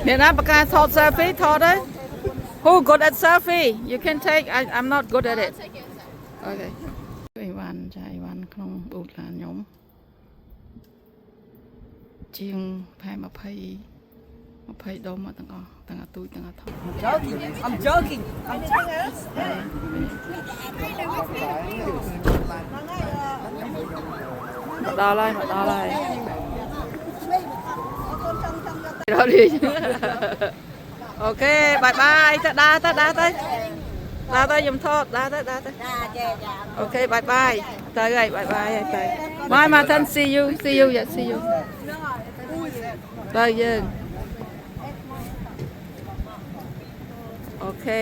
Hiện nay bác thọt selfie thọt đấy. Who good at selfie? You can take. I'm not good at it. Okay. Ivan ចា Ivan ក្នុងប៊ូតឡានខ្ញុំជាងប្រហែល20ដុំទាំងអស់ទាំងអាទូចទាំងអាធំ I'm joking. I'm joking. ដល់ហើយមកដល់ហើយរត់điអូខេបាយបាយទៅដើរទៅខ្ញុំថតដើរទៅអូខេបាយបាយទៅហើយបាយបាយហើយទៅបាយមកថាន see you yeah see you ទៅយើងអូខេ